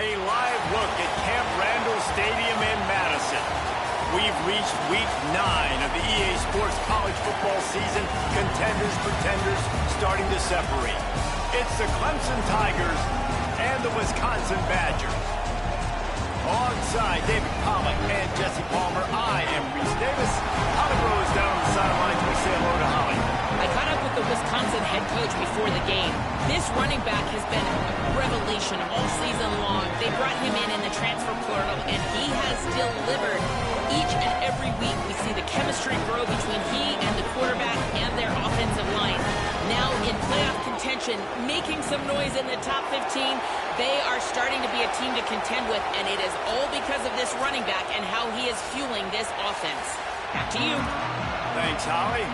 A live look at Camp Randall Stadium in Madison. We've reached week 9 of the EA Sports college football season. Contenders, pretenders, starting to separate. It's the Clemson Tigers and the Wisconsin Badgers. Alongside David Pollack and Jesse Palmer, I am Reese Davis. Holly Rowe is down on the sidelines. We say hello to Holly. I caught up with the Wisconsin head coach before the game. This running back has been a revelation all season long. They brought him in the transfer portal, and he has delivered. Each and every week, we see the chemistry grow between he and the quarterback and their offensive line. Now in playoff contention, making some noise in the top 15, they are starting to be a team to contend with, and it is all because of this running back and how he is fueling this offense. Back to you. Thanks, Holly.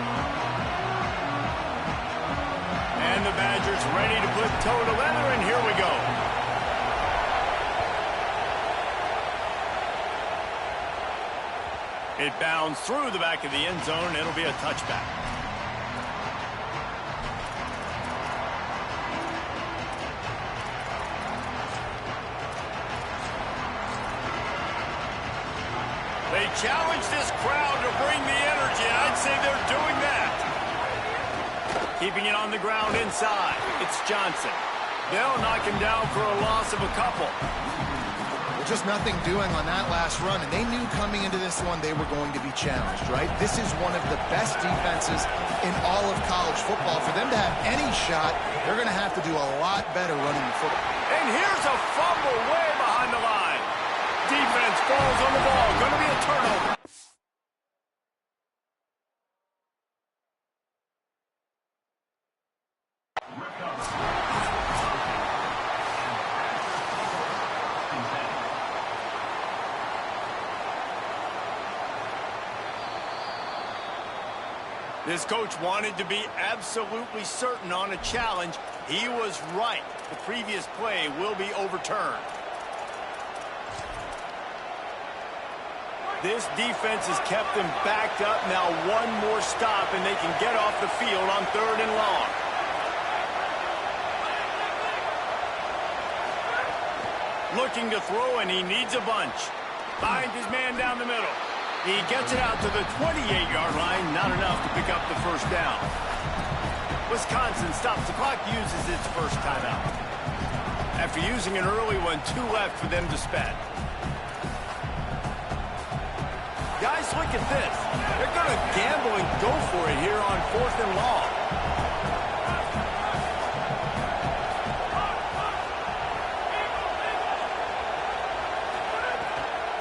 And the Badgers ready to put toe to leather, and here we go. It bounds through the back of the end zone. It'll be a touchback. They challenge this crowd to bring the energy, and I'd say they're doing that. Keeping it on the ground inside. It's Johnson. They'll knock him down for a loss of a couple. Just nothing doing on that last run, and they knew coming into this one they were going to be challenged, right? This is one of the best defenses in all of college football. For them to have any shot, they're going to have to do a lot better running the football. And here's a fumble way behind the line. Defense falls on the ball. Going to be a turnover. This coach wanted to be absolutely certain on a challenge. He was right. The previous play will be overturned. This defense has kept them backed up. Now one more stop, and they can get off the field on 3rd and long. Looking to throw, and he needs a bunch. Finds his man down the middle. He gets it out to the 28-yard line. Not enough to pick up the first down. Wisconsin stops the clock, uses its first timeout. After using an early one, 2 left for them to spend. Guys, look at this. They're going to gamble and go for it here on 4th and long.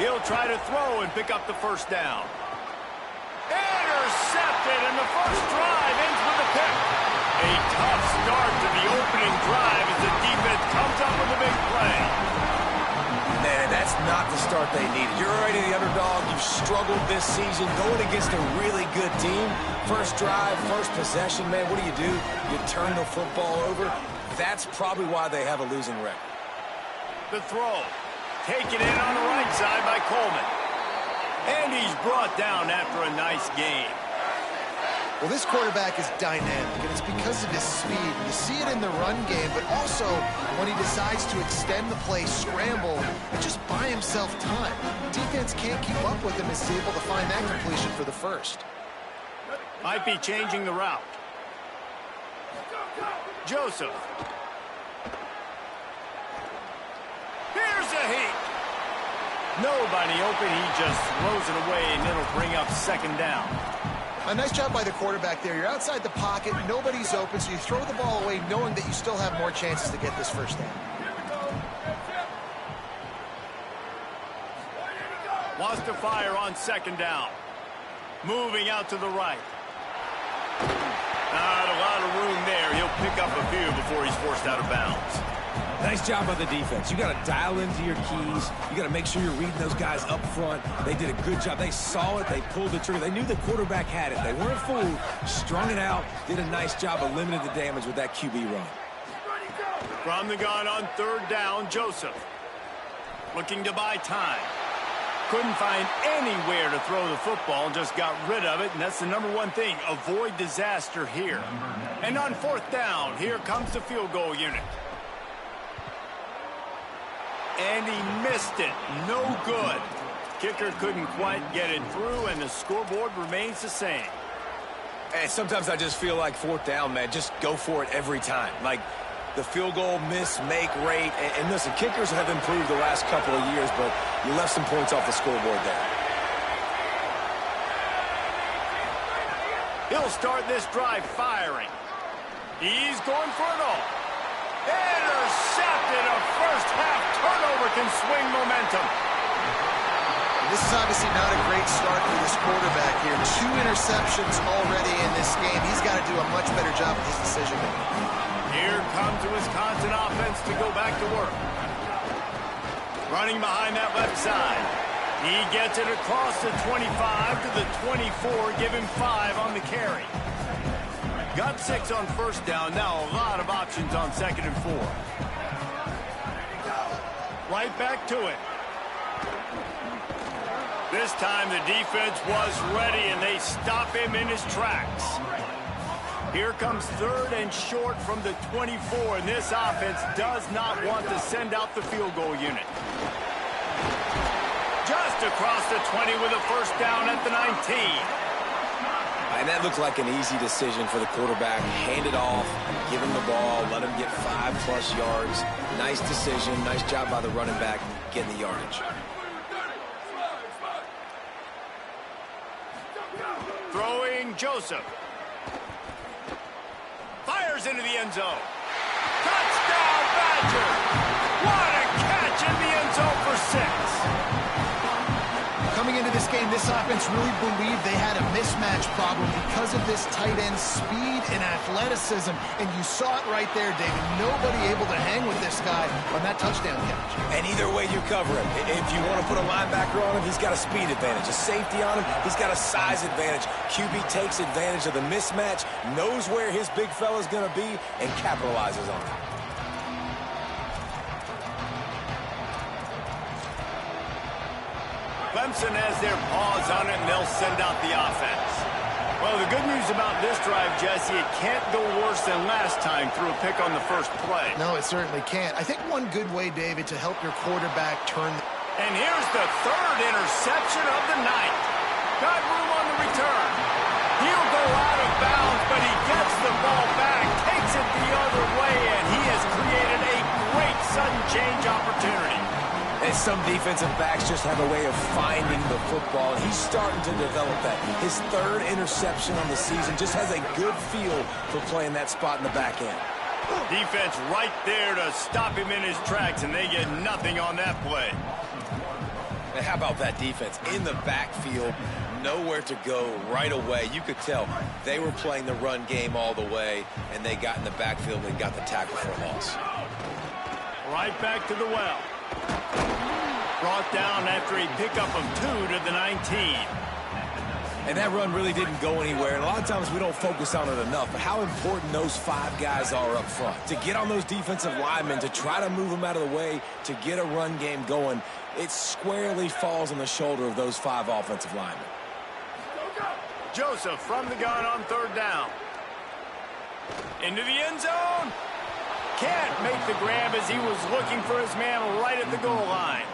He'll try to throw and pick up the first down. Intercepted, and the first drive ends with a pick. A tough start to the opening drive as the defense comes up with a big play. Man, that's not the start they needed. You're already the underdog. You've struggled this season going against a really good team. First drive, first possession, man, what do? You turn the football over. That's probably why they have a losing record. The throw. Taken in on the right side by Coleman. And he's brought down after a nice game. Well, this quarterback is dynamic, and it's because of his speed. You see it in the run game, but also when he decides to extend the play, scramble, and just buy himself time. Defense can't keep up with him as he's able to find that completion for the first. Might be changing the route. Joseph. Here's a heat. Nobody open. He just throws it away, and it'll bring up 2nd down. A nice job by the quarterback there. You're outside the pocket. Nobody's open, so you throw the ball away knowing that you still have more chances to get this first down. Wants to fire on 2nd down. Moving out to the right. Not a lot of room there. He'll pick up a few before he's forced out of bounds. Nice job by the defense. You got to dial into your keys. You got to make sure you're reading those guys up front. They did a good job. They saw it. They pulled the trigger. They knew the quarterback had it. They weren't fooled. Strung it out. Did a nice job of limiting the damage with that QB run. From the gun on 3rd down, Joseph. Looking to buy time. Couldn't find anywhere to throw the football. Just got rid of it, and that's the #1 thing. Avoid disaster here. And on 4th down, here comes the field goal unit. and he missed it. No good. Kicker couldn't quite get it through, and the scoreboard remains the same. And sometimes I just feel like fourth down, man, just go for it every time. Like the field goal miss-make rate. And listen, kickers have improved the last couple of years, but you left some points off the scoreboard there. He'll start this drive firing. He's going for it all. Intercepted. A first-half turnover can swing momentum. This is obviously not a great start for this quarterback here. 2 interceptions already in this game. He's got to do a much better job with his decision-making. Here comes the Wisconsin offense to go back to work. Running behind that left side. He gets it across the 25 to the 24, give him 5 on the carry. Got 6 on first down, now a lot of options on 2nd and 4. Right back to it. This time the defense was ready and they stop him in his tracks. Here comes 3rd and short from the 24, and this offense does not want to send out the field goal unit. Just across the 20 with a first down at the 19. And that looked like an easy decision for the quarterback. Hand it off, give him the ball, let him get 5+ yards. Nice decision, nice job by the running back getting the yardage. Throwing Joseph. Fires into the end zone. Touchdown, Badger! What a catch in the end zone for 6. Coming into this game, this offense really believed they had a mismatch problem because of this tight end speed and athleticism. And you saw it right there, David. Nobody able to hang with this guy on that touchdown catch. And either way you cover him. If you want to put a linebacker on him, he's got a speed advantage. A safety on him, he's got a size advantage. QB takes advantage of the mismatch, knows where his big fella's going to be, and capitalizes on it. Clemson has their paws on it, and they'll send out the offense. Well, the good news about this drive, Jesse, it can't go worse than last time through a pick on the first play. No, it certainly can't. I think one good way, David, to help your quarterback turn... And here's the 3rd interception of the night. Got room on the return. He'll go out of bounds, but he gets the ball back, takes it the other way, and he has created a great sudden change opportunity. And some defensive backs just have a way of finding the football, and he's starting to develop that. His 3rd interception on the season, just has a good feel for playing that spot in the back end. Defense right there to stop him in his tracks, and they get nothing on that play. And how about that defense? In the backfield, nowhere to go right away. You could tell they were playing the run game all the way, and they got in the backfield and got the tackle for a loss. Right back to the well. Brought down after a pickup of 2 to the 19. And that run really didn't go anywhere. And a lot of times we don't focus on it enough. But how important those 5 guys are up front. To get on those defensive linemen, to try to move them out of the way, to get a run game going, it squarely falls on the shoulder of those 5 offensive linemen. Joseph from the gun on 3rd down. Into the end zone. Can't make the grab as he was looking for his man right at the goal line.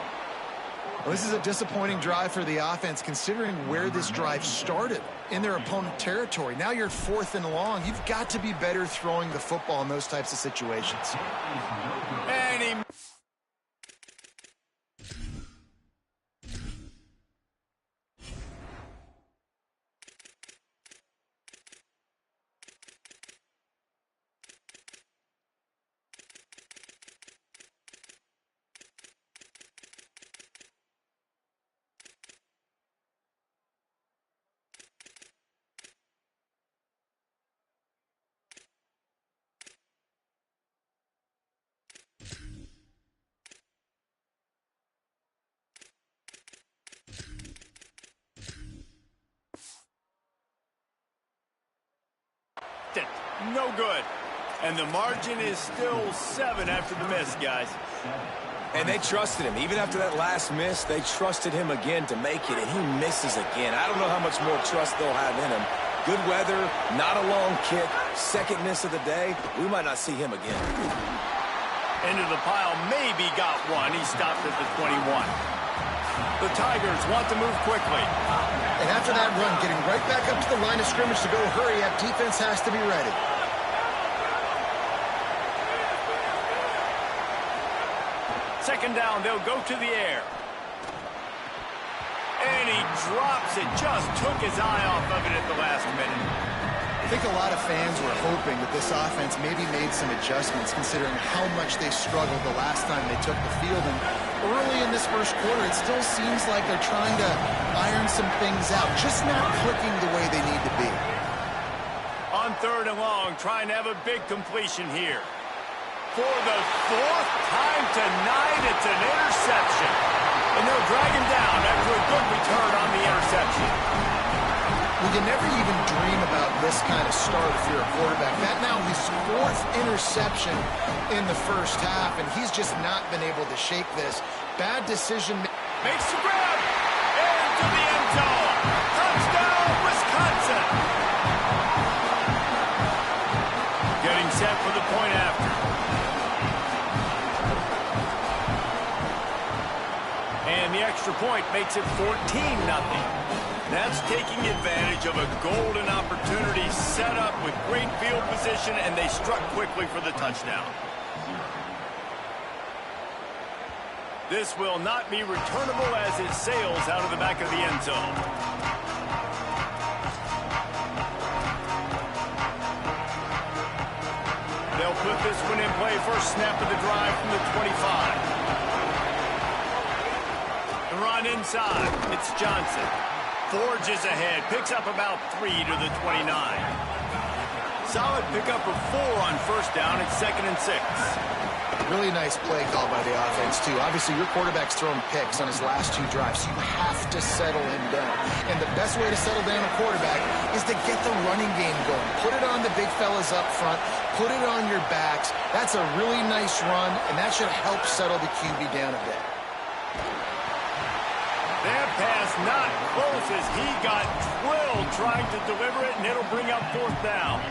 Well, this is a disappointing drive for the offense, considering where this drive started in their opponent territory. Now you're 4th and long. You've got to be better throwing the football in those types of situations. And he... No good. And the margin is still 7 after the miss, guys. And they trusted him. Even after that last miss, they trusted him again to make it, and he misses again. I don't know how much more trust they'll have in him. Good weather, not a long kick, 2nd miss of the day. We might not see him again. Into the pile, maybe got one. He stopped at the 21. The Tigers want to move quickly. And after that run, getting right back up to the line of scrimmage to go hurry up, defense has to be ready. Second down, they'll go to the air. And he drops it. Just took his eye off of it at the last minute. I think a lot of fans were hoping that this offense maybe made some adjustments considering how much they struggled the last time they took the field. And early in this first quarter, it still seems like they're trying to iron some things out, just not clicking the way they need to be. On third and long, trying to have a big completion here. For the fourth time tonight, it's an interception. And they'll drag him down after a good return on the interception. Well, you never even dream about this kind of start if you're a quarterback. That now his fourth interception in the first half, and he's just not been able to shake this. Bad decision. Makes the grab. Into the end zone. Touchdown, Wisconsin. Getting set for the point after. And the extra point makes it 14-0. That's taking advantage of a golden opportunity set up with great field position, and they struck quickly for the touchdown. This will not be returnable as it sails out of the back of the end zone. They'll put this one in play. First snap of the drive from the 25. The run inside. It's Johnson. Forges ahead. Picks up about 3 to the 29. Solid pickup of 4 on first down. It's 2nd and 6. Really nice play call by the offense, too. Obviously, your quarterback's thrown picks on his last 2 drives, so you have to settle him down. And the best way to settle down a quarterback is to get the running game going. Put it on the big fellas up front. Put it on your backs. That's a really nice run, and that should help settle the QB down a bit. That pass not close as he got drilled trying to deliver it, and it'll bring up 4th down.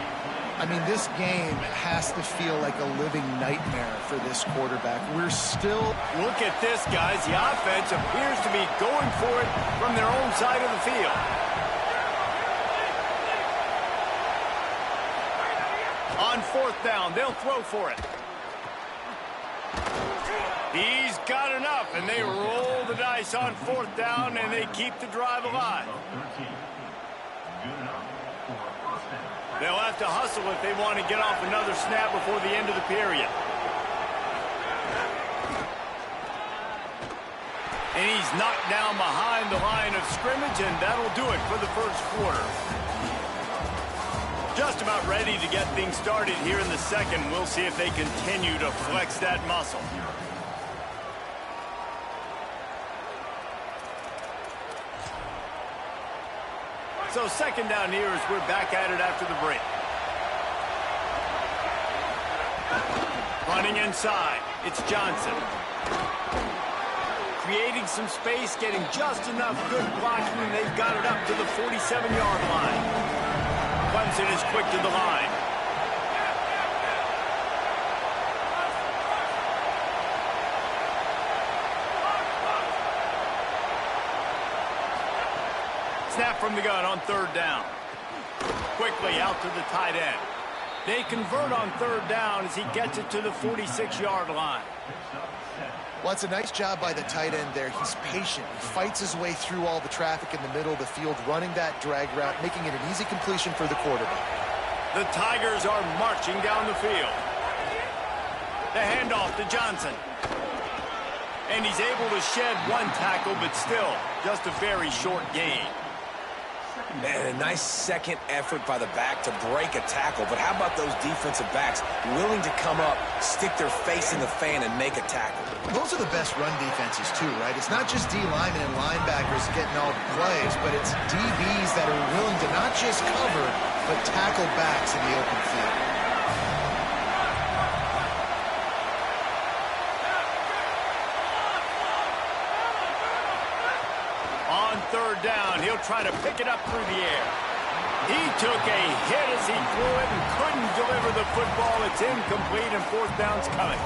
I mean, this game has to feel like a living nightmare for this quarterback. We're still... Look at this, guys. The offense appears to be going for it from their own side of the field. On 4th down, they'll throw for it. He's got enough, and they roll the dice on 4th down, and they keep the drive alive. They'll have to hustle if they want to get off another snap before the end of the period. And he's knocked down behind the line of scrimmage, and that'll do it for the first quarter. Just about ready to get things started here in the second. We'll see if they continue to flex that muscle. So 2nd down here as we're back at it after the break. Running inside, it's Johnson. Creating some space, getting just enough good blocking, and they've got it up to the 47-yard line. Clemson is quick to the line. Snap from the gun on 3rd down. Quickly out to the tight end. They convert on 3rd down as he gets it to the 46-yard line. Well, it's a nice job by the tight end there. He's patient. He fights his way through all the traffic in the middle of the field, running that drag route, making it an easy completion for the quarterback. The Tigers are marching down the field. The handoff to Johnson. And he's able to shed 1 tackle, but still just a very short gain. Man, a nice second effort by the back to break a tackle. But how about those defensive backs willing to come up, stick their face in the fan, and make a tackle? Those are the best run defenses, too, right? It's not just D linemen and linebackers getting all the plays, but it's DBs that are willing to not just cover, but tackle backs in the open field. On 3rd down, he'll try to pick it up through the air. He took a hit as he threw it and couldn't deliver the football. It's incomplete, and 4th down's coming.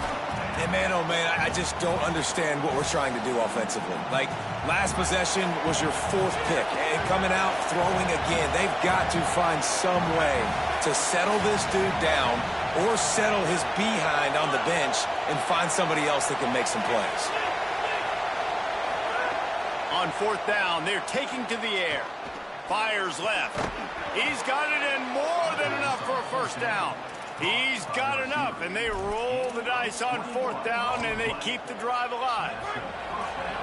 And man, oh man, I just don't understand what we're trying to do offensively. Like, last possession was your 4th pick. And coming out, throwing again. They've got to find some way to settle this dude down or settle his behind on the bench and find somebody else that can make some plays. On 4th down, they're taking to the air. Fires left. He's got it in more than enough for a first down. He's got enough, and they roll the dice on 4th down, and they keep the drive alive.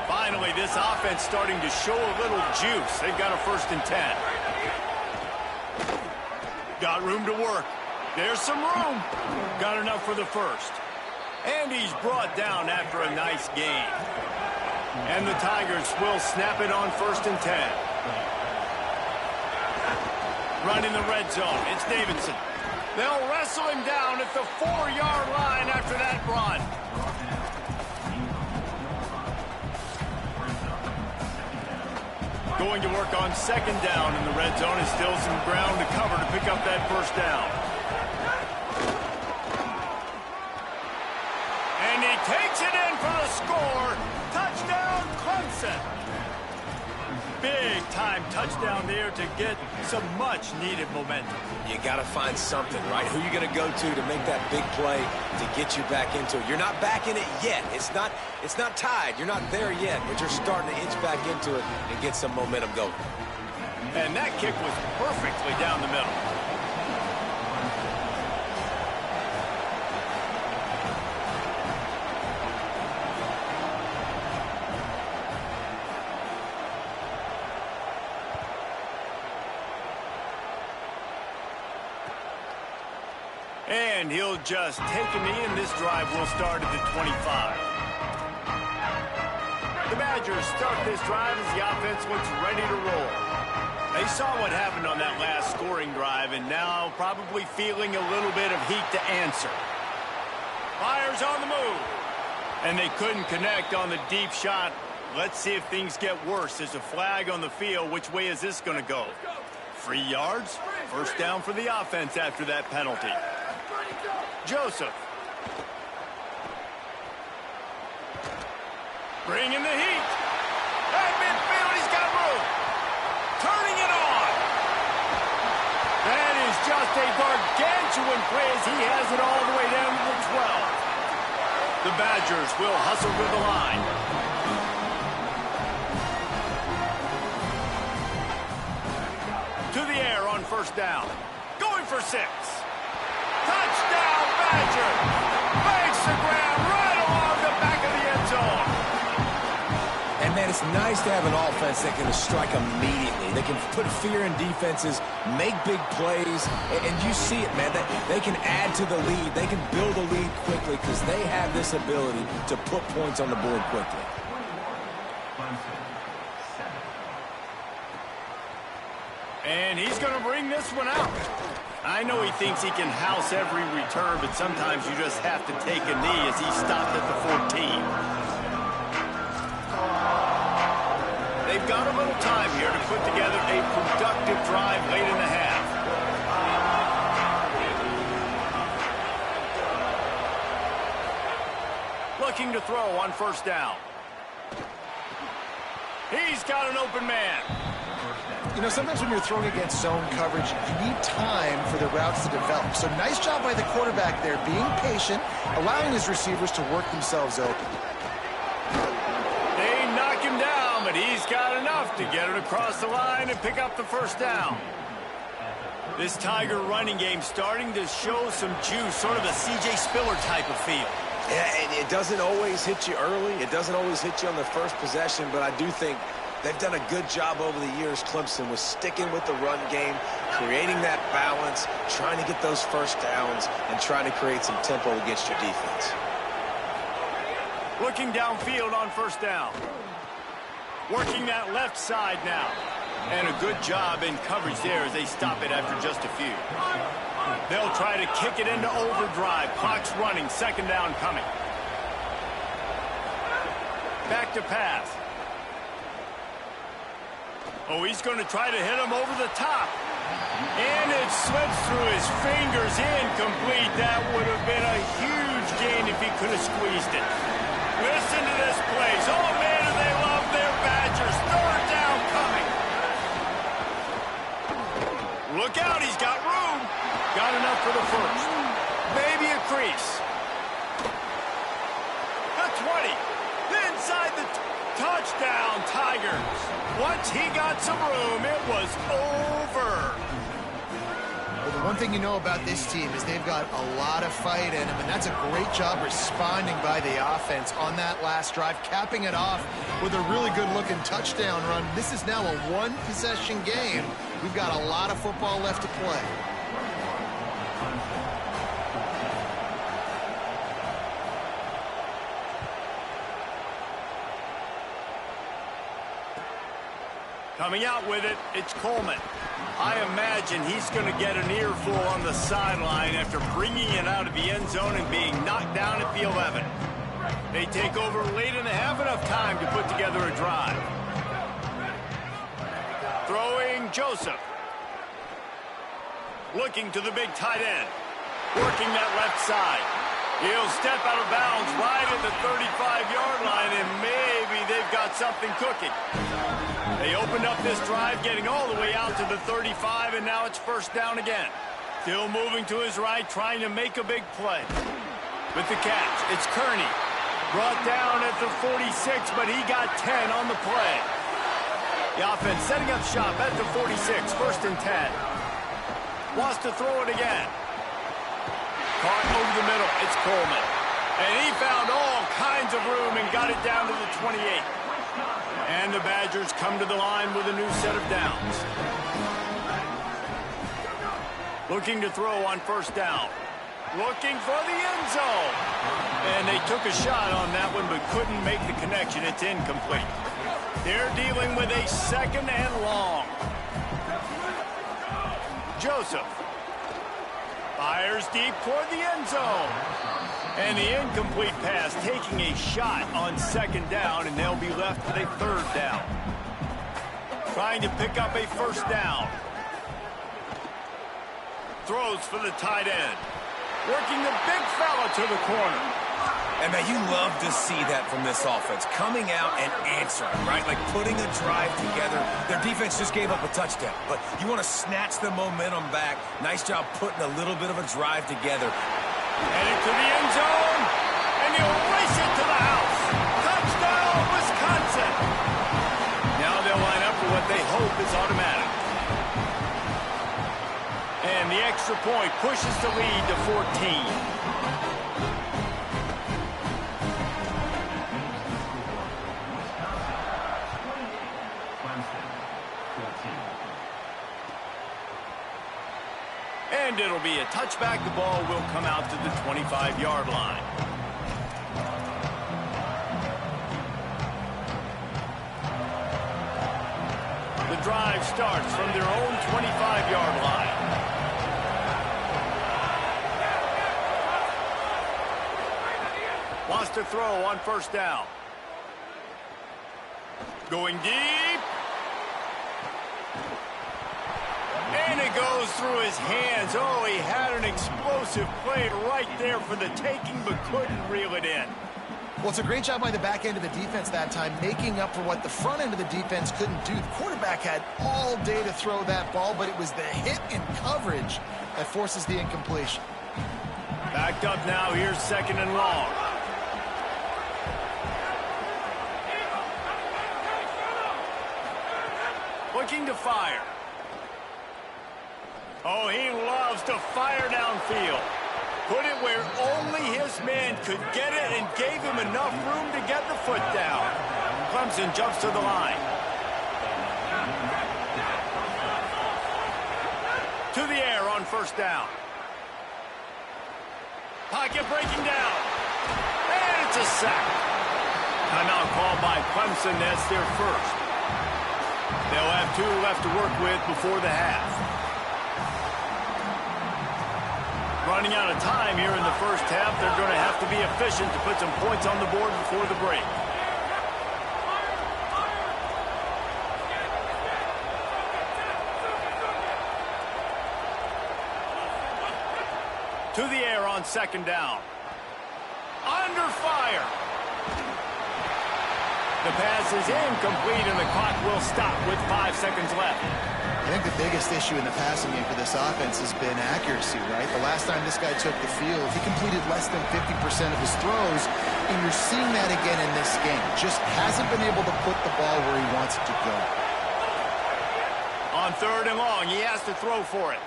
Finally, this offense starting to show a little juice. They've got a 1st and 10. Got room to work. There's some room. Got enough for the 1st. And he's brought down after a nice gain. And the Tigers will snap it on 1st and 10. Running the red zone. It's Davidson. They'll wrestle him down at the 4-yard line after that run. Going to work on 2nd down in the red zone. Is still some ground to cover to pick up that 1st down. And he takes it in for the score. Touchdown, Clemson. Big-time touchdown there to get some much-needed momentum. You got to find something, right? Who you going to go to make that big play to get you back into it? You're not back in it yet. It's not tied. You're not there yet, but you're starting to inch back into it and get some momentum going. And that kick was perfectly down the middle. And he'll just take a knee, and this drive will start at the 25. The Badgers start this drive as the offense looks ready to roll. They saw what happened on that last scoring drive, and now probably feeling a little bit of heat to answer. Fires on the move. And they couldn't connect on the deep shot. Let's see if things get worse. There's a flag on the field. Which way is this going to go? 3 yards. 1st down for the offense after that penalty. Joseph. Bringing the heat. At midfield, he's got room. Turning it on. That is just a gargantuan play as he has it all the way down to the 12. The Badgers will hustle to the line. To the air on 1st down. Going for 6. Touchdown, Badger! Makes the grab right along the back of the end zone. And, man, it's nice to have an offense that can strike immediately. They can put fear in defenses, make big plays, and you see it, man. They can add to the lead. They can build a lead quickly because they have this ability to put points on the board quickly. And he's going to bring this one out. I know he thinks he can house every return, but sometimes you just have to take a knee as he stopped at the 14. They've got a little time here to put together a productive drive late in the half. Looking to throw on 1st down. He's got an open man. You know, sometimes when you're throwing against zone coverage, you need time for the routes to develop. So nice job by the quarterback there, being patient, allowing his receivers to work themselves open. They knock him down, but he's got enough to get it across the line and pick up the 1st down. This Tiger running game starting to show some juice, sort of a C.J. Spiller type of feel. Yeah, and it doesn't always hit you early. It doesn't always hit you on the first possession, but I do think they've done a good job over the years, Clemson, with sticking with the run game, creating that balance, trying to get those 1st downs, and trying to create some tempo against your defense. Looking downfield on 1st down. Working that left side now. And a good job in coverage there as they stop it after just a few. They'll try to kick it into overdrive. Clock's running. 2nd down coming. Back to pass. Oh, he's going to try to hit him over the top. And it slips through his fingers, incomplete. That would have been a huge gain if he could have squeezed it. Listen to this place. Oh, man, do they love their Badgers. Third down coming. Look out, he's got room. Got enough for the first. Maybe a crease. The 20. Inside the touchdown, Tigers. Once he got some room, it was over. Well, the one thing you know about this team is they've got a lot of fight in them, and that's a great job responding by the offense on that last drive, capping it off with a really good-looking touchdown run. This is now a one-possession game. We've got a lot of football left to play. Coming out with it, it's Coleman. I imagine he's going to get an earful on the sideline after bringing it out of the end zone and being knocked down at the 11. They take over late in the half, enough time to put together a drive. Throwing Joseph. Looking to the big tight end. Working that left side. He'll step out of bounds right at the 35-yard line, and maybe they've got something cooking. They opened up this drive, getting all the way out to the 35, and now it's first down again. Still moving to his right, trying to make a big play. With the catch, it's Kearney. Brought down at the 46, but he got 10 on the play. The offense setting up shop at the 46, first and 10. Wants to throw it again. Caught over the middle, it's Coleman. And he found all kinds of room and got it down to the 28. And the Badgers come to the line with a new set of downs. Looking to throw on first down. Looking for the end zone. And they took a shot on that one but couldn't make the connection. It's incomplete. They're dealing with a second and long. Joseph fires deep toward the end zone. And the incomplete pass taking a shot on second down, and they'll be left with a third down. Trying to pick up a first down. Throws for the tight end. Working the big fella to the corner. And, man, you love to see that from this offense. Coming out and answering, right? Like putting a drive together. Their defense just gave up a touchdown. But you want to snatch the momentum back. Nice job putting a little bit of a drive together. Heading to the end zone. And he'll race it to the house. Touchdown, Wisconsin. Now they'll line up for what they hope is automatic. And the extra point pushes the lead to 14. And it'll be a touchback. The ball will come out to the 25-yard line. The drive starts from their own 25-yard line. Wants to throw on first down. Going deep. And it goes through his hands. Oh, he had an explosive play right there for the taking, but couldn't reel it in. Well, it's a great job by the back end of the defense that time, making up for what the front end of the defense couldn't do. The quarterback had all day to throw that ball, but it was the hit and coverage that forces the incompletion. Backed up now. Here's second and long. Looking to fire. Oh, he loves to fire downfield. Put it where only his man could get it and gave him enough room to get the foot down. Clemson jumps to the line. To the air on first down. Pocket breaking down. And it's a sack. Timeout called by Clemson. That's their first. They'll have 2 left to work with before the half. Running out of time here in the first half. They're going to have to be efficient to put some points on the board before the break. to the air on second down. Under fire. The pass is incomplete, and the clock will stop with 5 seconds left. I think the biggest issue in the passing game for this offense has been accuracy, right? The last time this guy took the field, he completed less than 50% of his throws, and you're seeing that again in this game. Just hasn't been able to put the ball where he wants it to go. On third and long, he has to throw for it.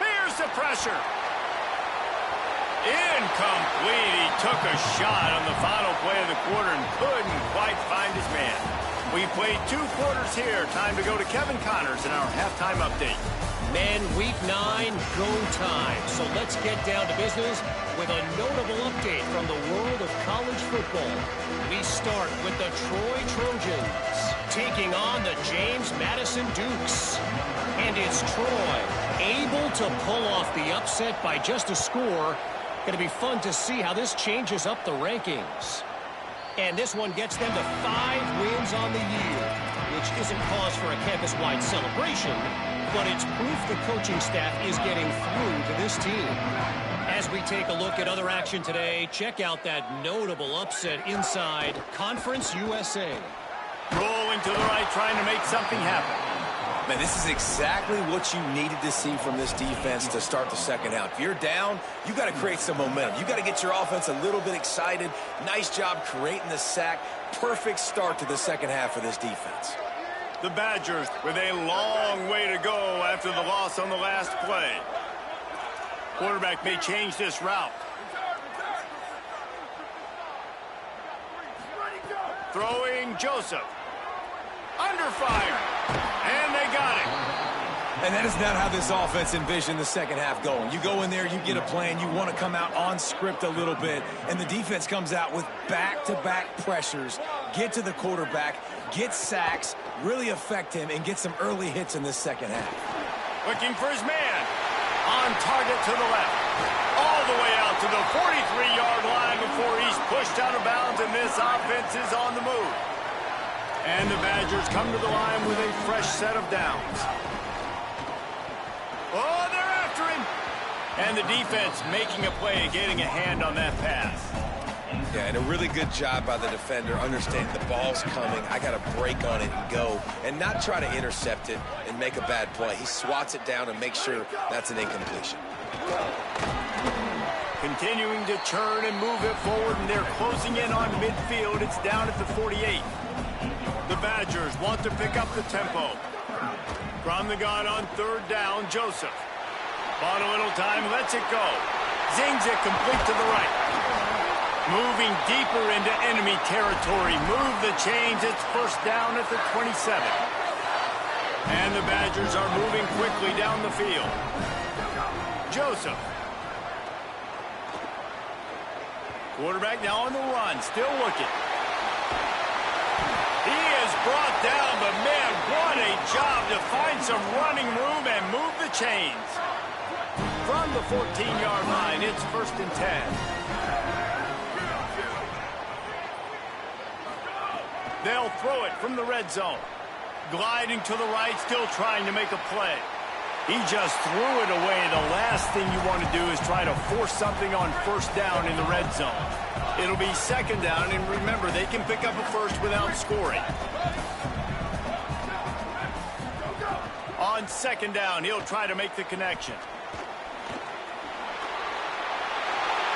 Here's the pressure. Incomplete. He took a shot on the final play of the quarter and couldn't quite find his man. We played 2 quarters here. Time to go to Kevin Connors in our halftime update. Men, week 9, go time. So let's get down to business with a notable update from the world of college football. We start with the Troy Trojans taking on the James Madison Dukes. And it's Troy able to pull off the upset by just a score. Going to be fun to see how this changes up the rankings. And this one gets them to 5 wins on the year, which isn't cause for a campus-wide celebration, but it's proof the coaching staff is getting through to this team. As we take a look at other action today, check out that notable upset inside Conference USA. Rolling to the right, trying to make something happen. Man, this is exactly what you needed to see from this defense to start the second half. If you're down, you got to create some momentum. You got to get your offense a little bit excited. Nice job creating the sack. Perfect start to the second half of this defense. The Badgers with a long way to go after the loss on the last play. Quarterback may change this route. Throwing Joseph. Under fire. And they got it. And that is not how this offense envisioned the second half going. You go in there, you get a plan, you want to come out on script a little bit, and the defense comes out with back-to-back pressures, get to the quarterback, get sacks, really affect him, and get some early hits in this second half. Looking for his man. On target to the left. All the way out to the 43-yard line before he's pushed out of bounds, and this offense is on the move. And the Badgers come to the line with a fresh set of downs. Oh, they're after him. And the defense making a play, getting a hand on that pass. Yeah, and a really good job by the defender, understanding the ball's coming. I got to break on it and go, and not try to intercept it and make a bad play. He swats it down and makes sure that's an incompletion. Continuing to churn and move it forward, and they're closing in on midfield. It's down at the 48. The Badgers want to pick up the tempo. From the gun on third down, Joseph. Bought a little time, lets it go. Zings it complete to the right. Moving deeper into enemy territory. Move the chains. It's first down at the 27. And the Badgers are moving quickly down the field. Joseph. Quarterback now on the run. Still looking. He is brought down, but man, what a job to find some running room and move the chains. From the 14-yard line, it's first and 10. They'll throw it from the red zone. Gliding to the right, still trying to make a play. He just threw it away. The last thing you want to do is try to force something on first down in the red zone. It'll be second down, and remember, they can pick up a first without scoring. On second down, he'll try to make the connection.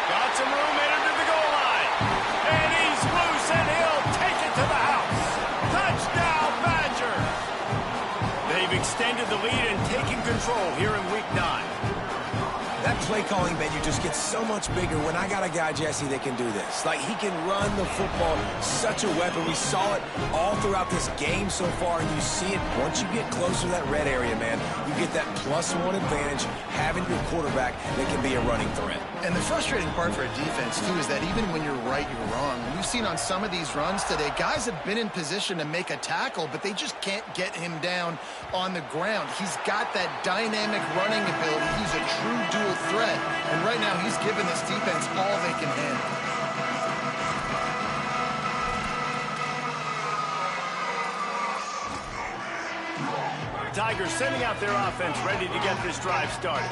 Got some room, headed to the goal line. And he's loose, and he'll take it to the house. Touchdown, Badgers! They've extended the lead and taken control here in Week 9. That play calling menu just gets so much bigger when I got a guy, Jesse, that can do this. Like, he can run the football, such a weapon. We saw it all throughout this game so far, and you see it once you get closer to that red area, man. You get that +1 advantage, having your quarterback that can be a running threat. And the frustrating part for a defense, too, is that even when you're right, you're wrong. We've seen on some of these runs today, guys have been in position to make a tackle, but they just can't get him down on the ground. He's got that dynamic running ability. He's a true dual threat, and right now he's given this defense all they can handle. Tigers sending out their offense ready to get this drive started.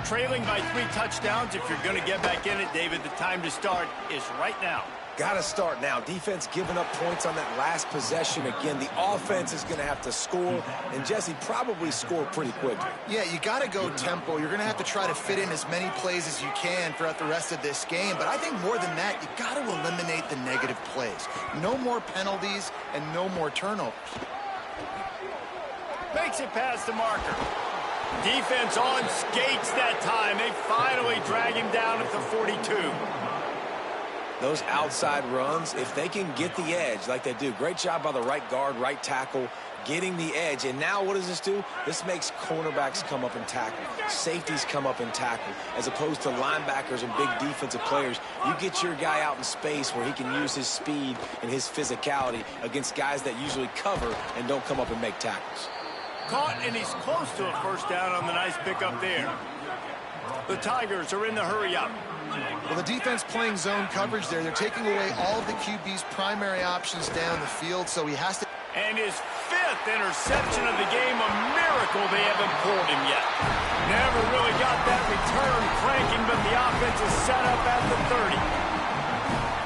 Trailing by 3 touchdowns. If you're going to get back in it, David, the time to start is right now. Got to start now. Defense giving up points on that last possession. Again, the offense is going to have to score, and Jesse probably score pretty quickly. Yeah, you got to go tempo. You're going to have to try to fit in as many plays as you can throughout the rest of this game. But I think more than that, you got to eliminate the negative plays. No more penalties and no more turnovers. Makes it past the marker. Defense on skates that time. They finally drag him down at the 42. Those outside runs, if they can get the edge like they do, great job by the right guard, right tackle, getting the edge. And now what does this do? This makes cornerbacks come up and tackle. Safeties come up and tackle. As opposed to linebackers and big defensive players, you get your guy out in space where he can use his speed and his physicality against guys that usually cover and don't come up and make tackles. Caught, and he's close to a first down on the nice pickup there. The Tigers are in the hurry-up. Well, the defense playing zone coverage there. They're taking away all of the QB's primary options down the field, so he has to... And his 5th interception of the game, a miracle they haven't pulled him yet. Never really got that return cranking, but the offense is set up at the 30.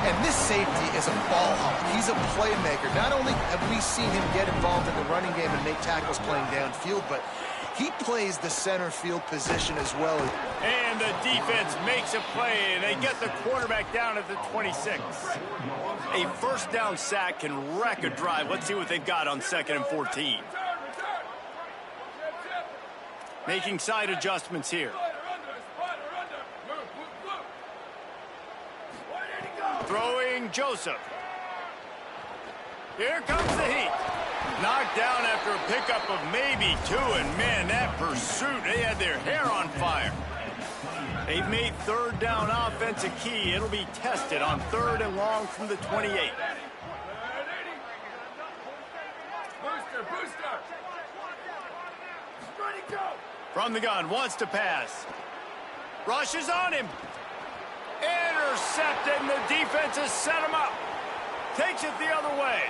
And this safety is a ball hawk. He's a playmaker. Not only have we seen him get involved in the running game and make tackles playing downfield, but he plays the center field position as well. And the defense makes a play, and they get the quarterback down at the 26. A first down sack can wreck a drive. Let's see what they've got on 2nd and 14. Making side adjustments here. Throwing Joseph. Here comes the heat. Knocked down after a pickup of maybe 2, and man, that pursuit, they had their hair on fire. They've made 3rd down offense a key. It'll be tested on 3rd and long from the 28. From the gun, wants to pass. Rushes on him. Intercepted, and the defense has set him up. Takes it the other way.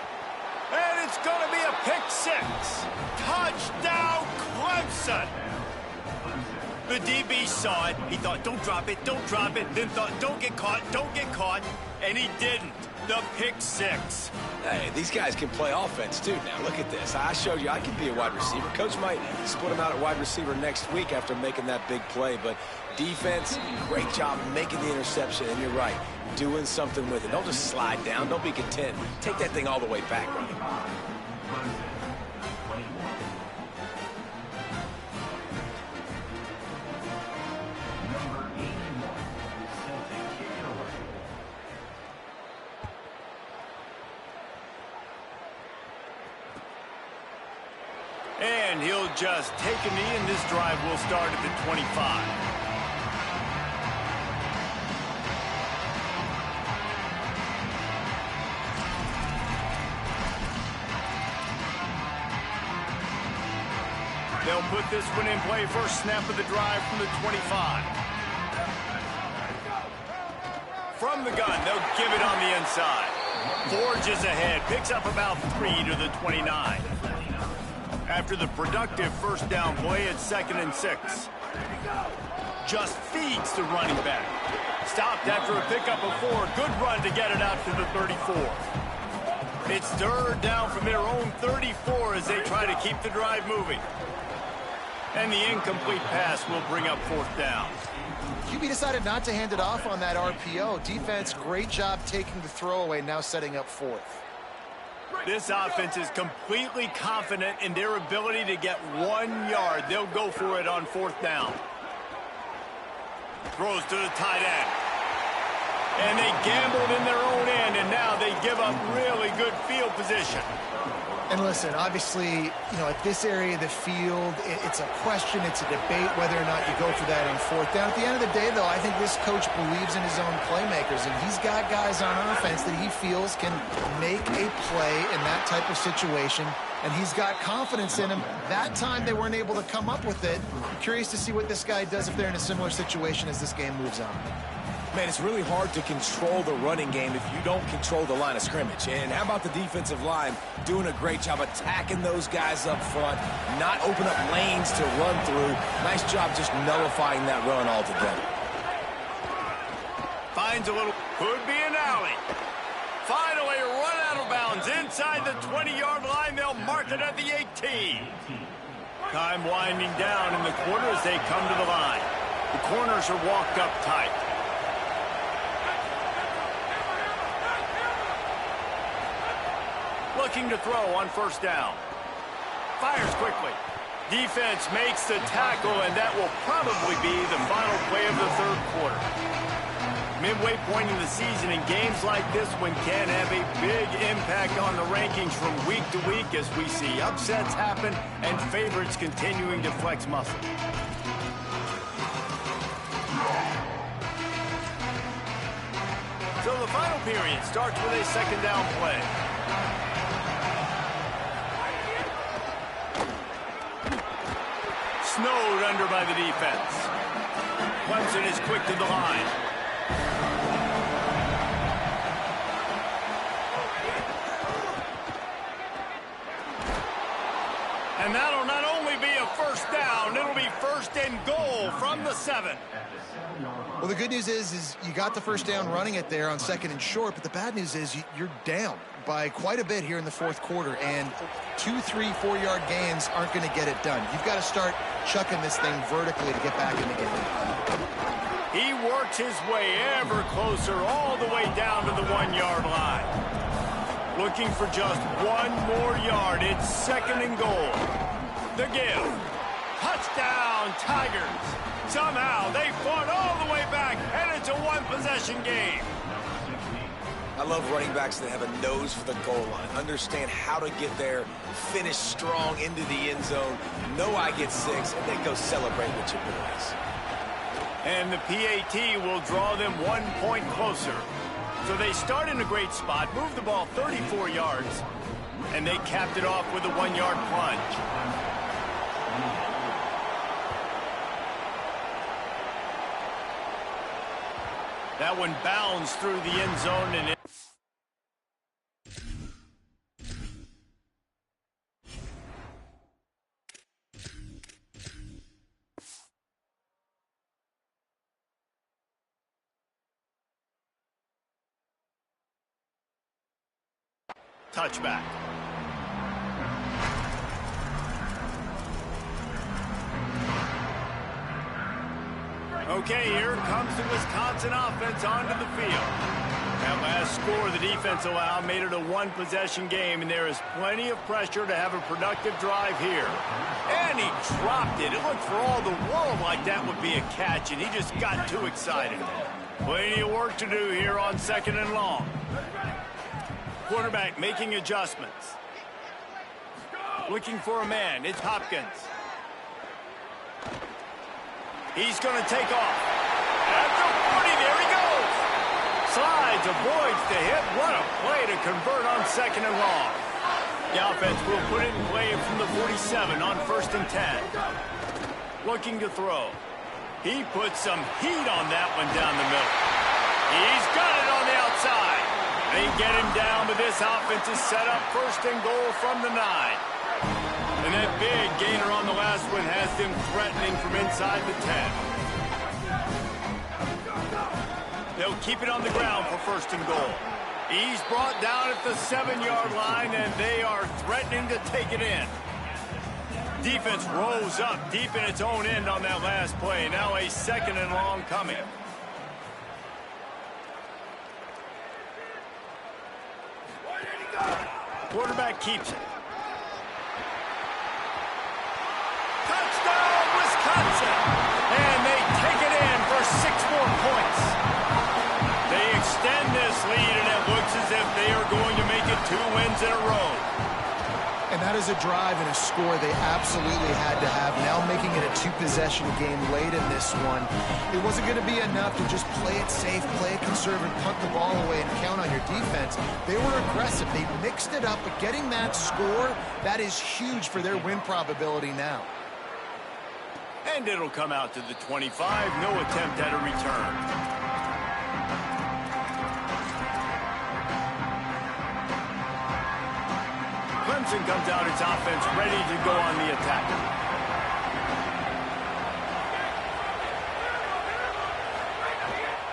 And it's going to be a pick 6. Touchdown, Clemson. The DB saw it. He thought, don't drop it, don't drop it. Then thought, don't get caught, don't get caught. And he didn't. The pick 6. Hey, these guys can play offense, too. Now, look at this. I showed you I can be a wide receiver. Coach might split him out at wide receiver next week after making that big play. But defense, great job making the interception. And you're right, doing something with it. Don't just slide down. Don't be content. Take that thing all the way back, brother. And he'll just take a knee, and this drive will start at the 25. They'll put this one in play. First snap of the drive from the 25. From the gun, they'll give it on the inside. Forges ahead, picks up about 3 to the 29. After the productive first down play at 2nd and 6. Just feeds the running back. Stopped after a pickup of 4. Good run to get it out to the 34. It's 3rd down from their own 34 as they try to keep the drive moving. And the incomplete pass will bring up 4th down. QB decided not to hand it off on that RPO. Defense, great job taking the throwaway, now setting up 4th. This offense is completely confident in their ability to get 1 yard. They'll go for it on 4th down. Throws to the tight end. And they gambled in their own end, and now they give up really good field position. And listen, obviously, you know, at this area of the field, it's a question, it's a debate whether or not you go for that on 4th down. At the end of the day, though, I think this coach believes in his own playmakers, and he's got guys on offense that he feels can make a play in that type of situation, and he's got confidence in them. That time they weren't able to come up with it. I'm curious to see what this guy does if they're in a similar situation as this game moves on. Man, it's really hard to control the running game if you don't control the line of scrimmage. And how about the defensive line doing a great job attacking those guys up front, not open up lanes to run through. Nice job just nullifying that run altogether. Finds a little, could be an alley. Finally run out of bounds inside the 20-yard line. They'll mark it at the 18. Time winding down in the quarter as they come to the line. The corners are walked up tight. Looking to throw on first down. Fires quickly. Defense makes the tackle, and that will probably be the final play of the third quarter. Midway point in the season, and games like this one can have a big impact on the rankings from week to week as we see upsets happen and favorites continuing to flex muscle. So the final period starts with a second down play. Snowed under by the defense. Clemson is quick to the line. And that'll not only be a first down, it'll be first and goal from the 7. Well, the good news is you got the first down running it there on second and short, but the bad news is you're down by quite a bit here in the fourth quarter, and 2, 3, 4-yard gains aren't going to get it done. You've got to start chucking this thing vertically to get back in the game. He works his way ever closer all the way down to the 1-yard line. Looking for just one more yard. It's second and goal. The give. Touchdown, Tigers. Somehow they fought all the way back, and it's a one-possession game. I love running backs that have a nose for the goal line, understand how to get there, finish strong into the end zone, know I get 6, and then go celebrate with your boys. And the PAT will draw them 1 point closer. So they start in a great spot, move the ball 34 yards, and they capped it off with a 1-yard plunge. That one bounds through the end zone and touchback. Okay, here comes the Wisconsin offense onto the field. That last score the defense allowed made it a one-possession game, and there is plenty of pressure to have a productive drive here. And he dropped it. It looked for all the world like that would be a catch, and he just got too excited. Plenty of work to do here on second and long. Quarterback making adjustments. Looking for a man. It's Hopkins. He's going to take off. At the 40, there he goes. Slides, avoids the hit. What a play to convert on second and long. The offense will put it in play from the 47 on first and 10. Looking to throw. He puts some heat on that one down the middle. He's got it on the outside. They get him down, but this offense is set up first and goal from the 9. And that big gainer on the last one has them threatening from inside the 10. They'll keep it on the ground for first and goal. He's brought down at the 7-yard line, and they are threatening to take it in. Defense rose up deep in its own end on that last play. Now a second and long coming. Quarterback keeps it. Touchdown, Wisconsin! And they take it in for 6 more points. They extend this lead, and it looks as if they are going to make it 2 wins in a row. And that is a drive and a score they absolutely had to have. Now making it a 2-possession game late in this one. It wasn't going to be enough to just play it safe, play it conservative, punt the ball away, and count on your defense. They were aggressive. They mixed it up, but getting that score, that is huge for their win probability now. And it'll come out to the 25. No attempt at a return. Clemson comes out its offense ready to go on the attack.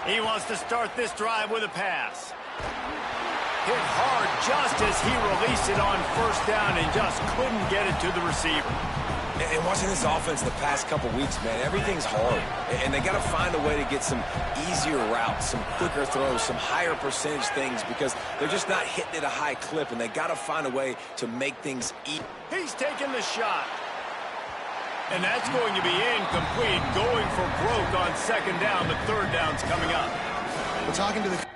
He wants to start this drive with a pass. Hit hard just as he released it on first down and just couldn't get it to the receiver. And watching this offense the past couple weeks, man, everything's hard. And they got to find a way to get some easier routes, some quicker throws, some higher percentage things because they're just not hitting at a high clip, and they got to find a way to make things eat. He's taking the shot. And that's going to be incomplete, going for broke on second down, but third down's coming up. We're talking to the